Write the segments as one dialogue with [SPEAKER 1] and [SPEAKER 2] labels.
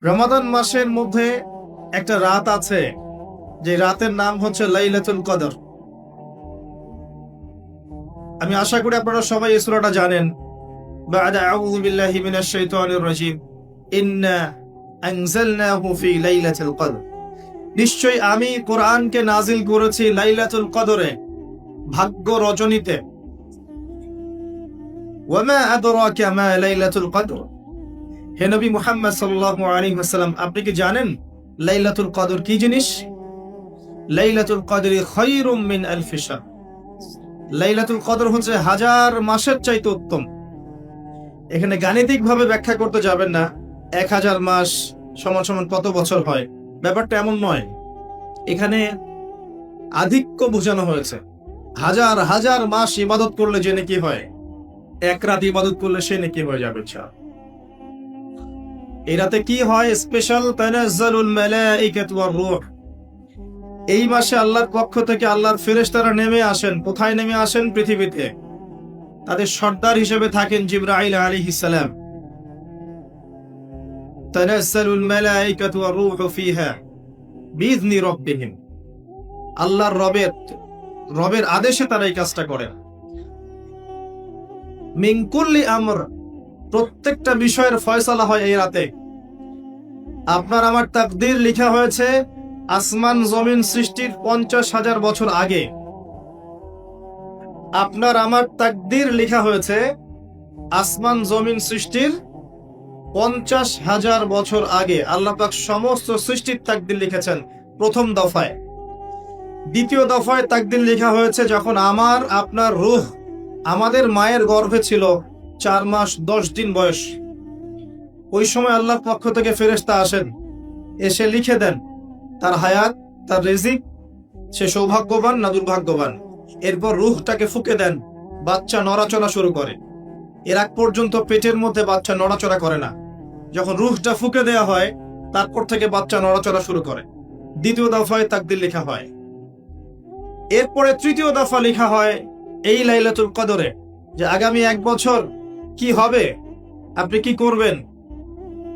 [SPEAKER 1] রমাদান মাসের মধ্যে একটা রাত আছে, যে রাতের নাম হচ্ছে লাইলাতুল কদর। আমি আশা করি আপনারা সবাই এই সূরাটা জানেন। বা'দা আউযু বিল্লাহি মিনাশ শাইতানির রাজীম, ইন্না আনজালনাহু ফি লাইলাতুল কদর। নিশ্চয়ই আমি কোরআনকে নাজিল করেছি লাইলাতুল কদরে, ভাগ্য রজনীতে। ওয়া মা আদরাকা মা লাইলাতুল কদর। হে নবী মুহাম্মদ সাল্লাল্লাহু আলাইহি ওয়াসাল্লাম, আপনি কি জানেন লাইলাতুল কদর কি জিনিস? লাইলাতুল কদরি খায়রুম মিন আলফি শাহর। লাইলাতুল কদর হচ্ছে হাজার মাসের চাইতে উত্তম। এখানে গাণিতিক ভাবে ব্যাখ্যা করতে যাবেন না 1000 মাস সমান সমান কত বছর হয়, ব্যাপারটা এমন নয়। এখানে আধিক্য বোঝানো হয়েছে। হাজার হাজার মাস ইবাদত করলে যে নেকি হয়, এক রাত ইবাদত করলে সে নেকি হয়ে যাবে। এই রাতে কি হয়? স্পেশাল তানাজ্জালুল মালাইকাতু ওয়ার রূহ। এই মাসে আল্লাহর পক্ষ থেকে আল্লাহর ফেরেশতারা নেমে আসেন। কোথায় নেমে আসেন? পৃথিবীতে। তাদের সর্দার হিসেবে থাকেন জিবরাইল আলাইহিস সালাম। তানাজ্জালুল মালাইকাতু ওয়ার রূহু ফিহা বিইذনি রাব্বিহিম। আল্লাহর রবের আদেশে তারা এই কাজটা করেন। মিন কুল্লি আমর, প্রত্যেকটা বিষয়ের ফয়সালা হয় এই রাতে। আপনার আমার তাকদীর লেখা হয়েছে আসমান জমিন সৃষ্টির 50,000 বছর আগে। আপনার আমার তাকদীর লেখা হয়েছে আসমান জমিন সৃষ্টির 50,000 বছর আগে। আল্লাহ পাক সমস্ত সৃষ্টির তাকদীর লিখেছেন প্রথম দফায়। দ্বিতীয় দফায় তাকদীর লেখা হয়েছে যখন আমার আপনার রূহ আমাদের মায়ের গর্ভে ছিল 4 মাস 10 দিন বয়স। ওই সময় আল্লাহর পক্ষ থেকে ফেরেশতা আসেন, এসে লিখে দেন তার হায়াত, তার রিজিক, সে সৌভাগ্যবান না দুর্ভাগ্যবান। এরপর রূহটাকে ফুঁকে দেন, বাচ্চা নড়াচড়া শুরু করে। এর আগ পর্যন্ত পেটের মধ্যে বাচ্চা নড়াচড়া করে না। যখন রূহটা ফুঁকে দেওয়া হয়, তারপর থেকে বাচ্চা নড়াচড়া শুরু করে। দ্বিতীয় দফায় তাকদীর লেখা হয়। এরপরে তৃতীয় দফা লেখা হয় এই লাইলাতুল কদরে, যে আগামী 1 বছর কি হবে, আপনি কি করবেন।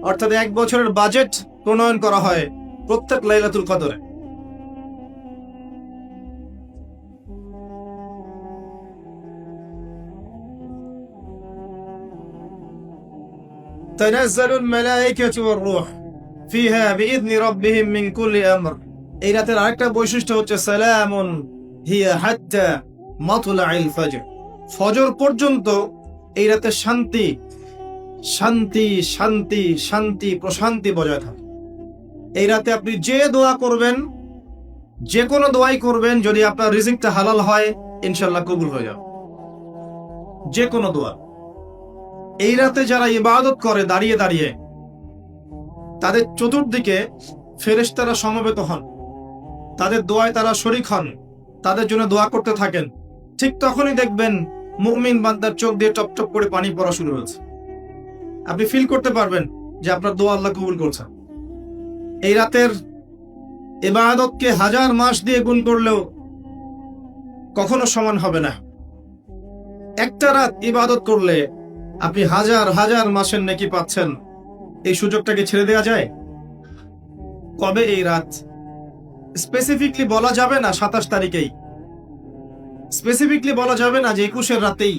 [SPEAKER 1] অর্থাৎ 1 বছরের বাজেট প্রণয়ন করা হয় প্রত্যেক লাইলাতুল কদরে। তানাজ্জালুল মালাইকাতু ওয়ার রূহ ফিহা বিইذনি রাব্বিহিম মিন কুল্লি আমর। এই রাতের আরেকটা বৈশিষ্ট্য হচ্ছে সালামুন হিয়া হাত্তা মাতলাইল ফজর। ফজর পর্যন্ত এই রাতে শান্তি শান্তি শান্তি শান্তি প্রশান্তি বজায় থাকে। এই রাতে আপনি যে দোয়া করবেন, যে কোনো দোয়াই করবেন, যদি আপনার রিজিকটা হালাল হয় ইনশাআল্লাহ কবুল হয়ে যাবে। যে কোনো দোয়া। এই রাতে যারা ইবাদত করে দাঁড়িয়ে দাঁড়িয়ে, তাদের চতুর্দিকে ফেরেশতারা সমবেত হন, তাদের দোয়ায় তারা শরীক হন, তাদের জন্য দোয়া করতে থাকেন। ঠিক তখনই দেখবেন মুমিন বান্দার চোখ দিয়ে টপ টপ করে পানি পড়া শুরু হয়েছে। আপনি ফিল করতে পারবেন যে আপনার দোয়া আল্লাহ কবুল করছেন। এই রাতের ইবাদতকে 1000 মাস দিয়ে গুণ করলেও কখনো সমান হবে না। একটা রাত ইবাদত করলে আপনি হাজার হাজার মাসের নেকি পাচ্ছেন। এই সুযোগটাকে ছেড়ে দেওয়া যায়? কবে এই রাত স্পেসিফিকলি বলা যাবে না 27 তারিখেই, স্পেসিফিকলি বলা যাবে না যে 21-এর রাতেই,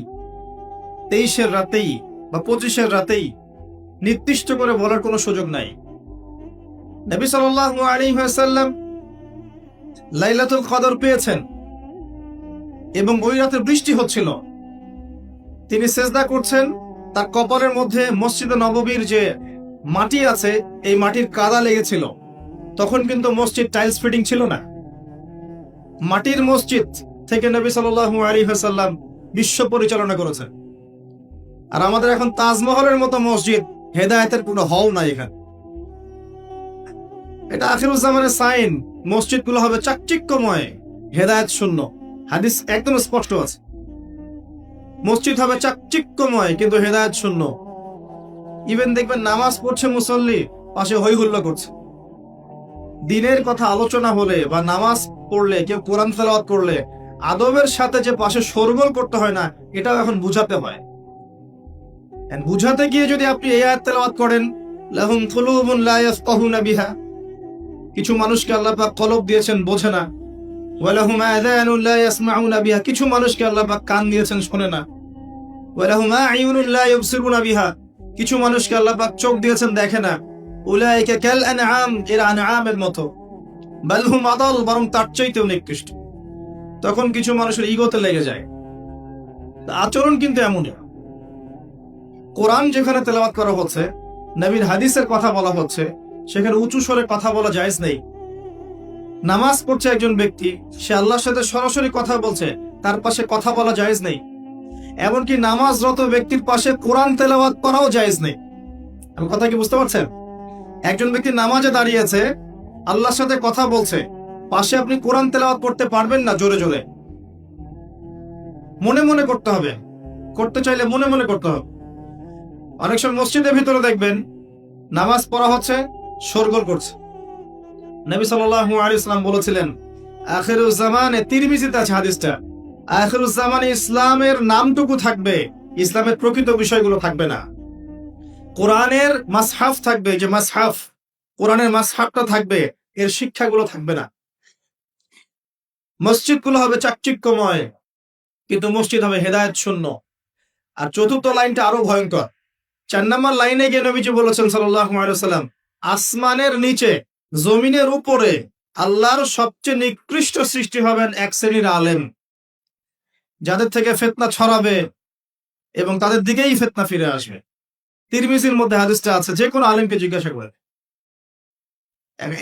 [SPEAKER 1] 23-এর রাতেই বা 25-এর রাতেই। নির্দিষ্ট করে বলার কোনো সুযোগ নাই। নবী সাল্লাল্লাহু আলাইহি ওয়াসাল্লাম লাইলাতুল কদর পেয়েছেন এবং ওই রাতে বৃষ্টি হচ্ছিল। তিনি সেজদা করছেন, তার কপালের মধ্যে মসজিদে নববীর যে মাটি আছে এই মাটির কাদা লেগেছিল। তখন কিন্তু মসজিদ টাইলস ফিটিং ছিল না। মাটির মসজিদ থেকে নবী সাল্লাল্লাহু আলাইহি ওয়াসাল্লাম বিশ্ব পরিচালনা করেছেন। আর আমাদের এখন তাজমহলের মতো মসজিদ, হেদায়েতের কোনো হল নাই এখানে। এটা আখিরুজ্জামানের সাইন। মসজিদগুলো হবে চাকচিক্যময়, হেদায়েত শূন্য। হাদিস একদম স্পষ্ট আছে, মসজিদ হবে চাকচিক্যময় কিন্তু হেদায়েত শূন্য। ইভেন দেখবেন নামাজ পড়ছে মুসল্লি, পাশে হই হুল্লা করছে। দিনের কথা আলোচনা হলে বা নামাজ পড়লে, কেউ কোরআন তেলাওয়াত করলে আদবের সাথে যে পাশে শোরগোল করতে হয় না, এটাও এখন বুঝাতে হয়। বুঝাতে গিয়ে যদি আপনি এই আয়াত তেলাওয়াত করেন লাহুম কুলুবুন লা ইয়াফকাহুনা বিহা, কিছু মানুষকে আল্লাহ পাক কলব দিয়েছেন বোঝে না। ওয়া লাহুম আযানুন লা ইয়াসমাউনা বিহা, কিছু মানুষকে আল্লাহ পাক কান দিয়েছেন শোনে না। ওয়া লাহুম আ'ইউনুন লা ইউবসিরুনা বিহা, কিছু মানুষকে আল্লাহ পাক চোখ দিয়েছেন দেখে না। উলাইকা কাল আনআম, এরা আনআমের মতো। বাল হুম আদাল, বরং তার চাইতেও নিকৃষ্ট। তখন কিছু মানুষের ইগোতে লেগে যায়। আচরণ কিন্তু এমনই। কোরআন যেখানে তেলাওয়াত করা হচ্ছে, নবীর হাদিসের কথা বলা হচ্ছে, সেখানে উঁচু স্বরে কথা বলা জায়েজ নেই। নামাজ পড়ছে একজন ব্যক্তি, সে আল্লাহর সাথে সরাসরি কথা বলছে, তার পাশে কথা বলা জায়েজ নেই। এমনকি নামাজরত ব্যক্তির পাশে কোরআন তেলাওয়াত করাও জায়েজ নেই। আমার কথা কি বুঝতে পারছেন? একজন ব্যক্তি নামাজে দাঁড়িয়েছে, আল্লাহর সাথে কথা বলছে, পাশে আপনি কোরআন তেলাওয়াত করতে পারবেন না জোরে জোরে। মনে মনে করতে হবে, করতে চাইলে মনে মনে করতে হবে। অনেক সময় মসজিদের ভিতরে দেখবেন নামাজ পড়া হচ্ছে, শোরগোল করছে। নবী সাল্লাল্লাহু আলাইহি ওয়াসাল্লাম বলেছিলেন, আখিরুজ জামানে, তিরমিজিতে আছে হাদিসটা, আখিরুজ জামানে ইসলামের নামটুকু থাকবে, ইসলামের প্রকৃত বিষয়গুলো থাকবে না। কোরআনের মাসহাফ থাকবে, যে মাসহাফ, কোরআনের মাসহাফটা থাকবে, এর শিক্ষাগুলো থাকবে না। মসজিদগুলো হবে চাকচিক্যময়, কিন্তু মসজিদ হবে হেদায়েত শূন্য। আর চতুর্থ লাইনটা আরো ভয়ঙ্কর। 4 নম্বর লাইনে গিয়ে নবীজি বলেছেন সাল্লাল্লাহু আলাইহি ওয়াসাল্লাম, আসমানের নিচে, জমিনের উপরে আল্লাহর সবচেয়ে নিকৃষ্ট সৃষ্টি হবেন এক শ্রেণীর আলেম, যাদের থেকে ফিতনা ছড়াবে এবং তাদের দিকেই ফিতনা ফিরে আসবে। তিরমিজির মধ্যে হাদিসটা আছে, যে কোনো আলেমকে জিজ্ঞাসা করে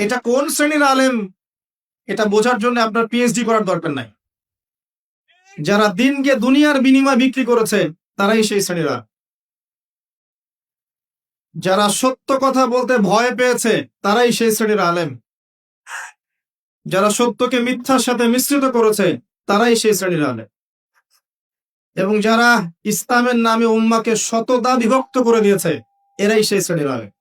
[SPEAKER 1] এটা কোন শ্রেণীর আলেম, এটা বোঝার জন্য আপনার পিএইচডি করার দরকার নাই। যারা দিনকে দুনিয়ার বিনিময়ে বিক্রি করেছে, তারাই সেই শ্রেণীর আলেম। যারা সত্য কথা বলতে ভয় পেয়েছে, তারাই সেই শ্রেণীর আলেম। যারা সত্যকে মিথ্যার সাথে মিশ্রিত করেছে, তারাই সেই শ্রেণীর আলেম। এবং যারা ইসলামের নামে উম্মাকে শতদা বিভক্ত করে দিয়েছে, এরাই সেই শ্রেণীর আলেম।